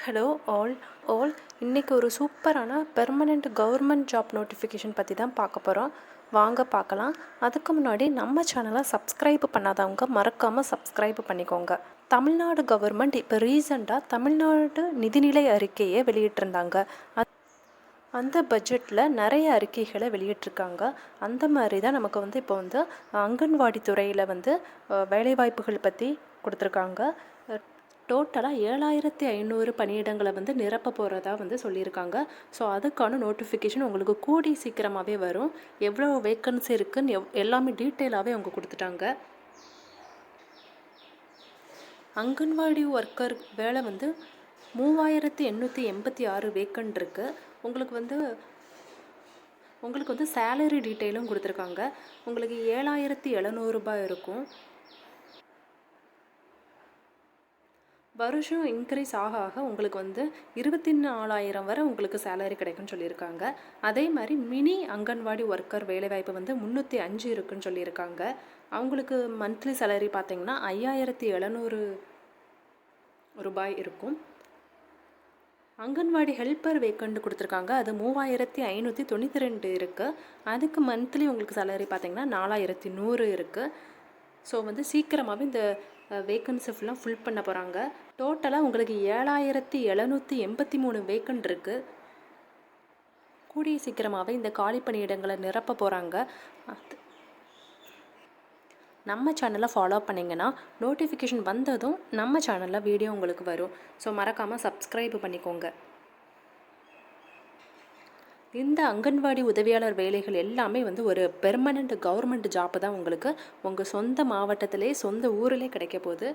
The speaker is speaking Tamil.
ஹலோ ஆல் இன்றைக்கி ஒரு சூப்பரான பெர்மனெண்ட் கவர்மெண்ட் ஜாப் நோட்டிஃபிகேஷன் பற்றி தான் பார்க்க போகிறோம். வாங்க பார்க்கலாம். அதுக்கு முன்னாடி நம்ம சேனலை சப்ஸ்கிரைப் பண்ணாதவங்க மறக்காமல் சப்ஸ்கிரைப் பண்ணிக்கோங்க. தமிழ்நாடு கவர்மெண்ட் இப்போ ரீசெண்டாக தமிழ்நாடு நிதிநிலை அறிக்கையை வெளியிட்டிருந்தாங்க. அந்த பட்ஜெட்டில் நிறைய அறிக்கைகளை வெளியிட்டிருக்காங்க. அந்த மாதிரி தான் நமக்கு இப்போ அங்கன்வாடி துறையில் வேலைவாய்ப்புகள் பற்றி கொடுத்துருக்காங்க. டோட்டலாக 7500 பணியிடங்களை நிரப்ப போகிறதா சொல்லியிருக்காங்க. ஸோ அதுக்கான நோட்டிஃபிகேஷன் உங்களுக்கு கூடி சீக்கிரமாகவே வரும். எவ்வளோ வேக்கன்சி இருக்குதுன்னு எல்லாமே டீட்டெயிலாகவே அவங்க கொடுத்துட்டாங்க. அங்கன்வாடி ஒர்க்கர் வேலை 3886 வேக்கன்ட் இருக்குது. உங்களுக்கு சேலரி டீட்டெயிலும் கொடுத்துருக்காங்க. உங்களுக்கு 7700 ரூபாய் இருக்கும். வருஷம் இன்க்ரீஸ் ஆக ஆக உங்களுக்கு 24,000 வரை உங்களுக்கு சேலரி கிடைக்கும்னு சொல்லியிருக்காங்க. அதே மாதிரி மினி அங்கன்வாடி ஒர்க்கர் வேலைவாய்ப்பு 305 இருக்குன்னு சொல்லியிருக்காங்க. அவங்களுக்கு மந்த்லி சேலரி பார்த்திங்கன்னா 5700 ரூபாய் இருக்கும். அங்கன்வாடி ஹெல்ப்பர் வேக்கண்ட் கொடுத்துருக்காங்க. அது 3592 இருக்குது. அதுக்கு மந்த்லி உங்களுக்கு சேலரி பார்த்திங்கன்னா 4100 இருக்குது. ஸோ சீக்கிரமாகவே இந்த வேக்கன்சி ஃபுல்லாக ஃபில் பண்ண போகிறாங்க. டோட்டலாக உங்களுக்கு 7783 வேக்கண்ட் இருக்குது. கூடிய சீக்கிரமாகவே இந்த காலி பணியிடங்களை நிரப்ப போகிறாங்க. நம்ம சேனலை ஃபாலோ பண்ணிங்கன்னா நோட்டிஃபிகேஷன் வந்ததும் நம்ம சேனலில் வீடியோ உங்களுக்கு வரும். ஸோ மறக்காமல் சப்ஸ்கிரைப் பண்ணிக்கோங்க. இந்த அங்கன்வாடி உதவியாளர் வேலைகள் எல்லாமே ஒரு பெர்மனெண்ட் கவர்மெண்ட் ஜாப்பு தான். உங்களுக்கு உங்கள் சொந்த மாவட்டத்திலே சொந்த ஊரிலே கிடைக்க போகுது.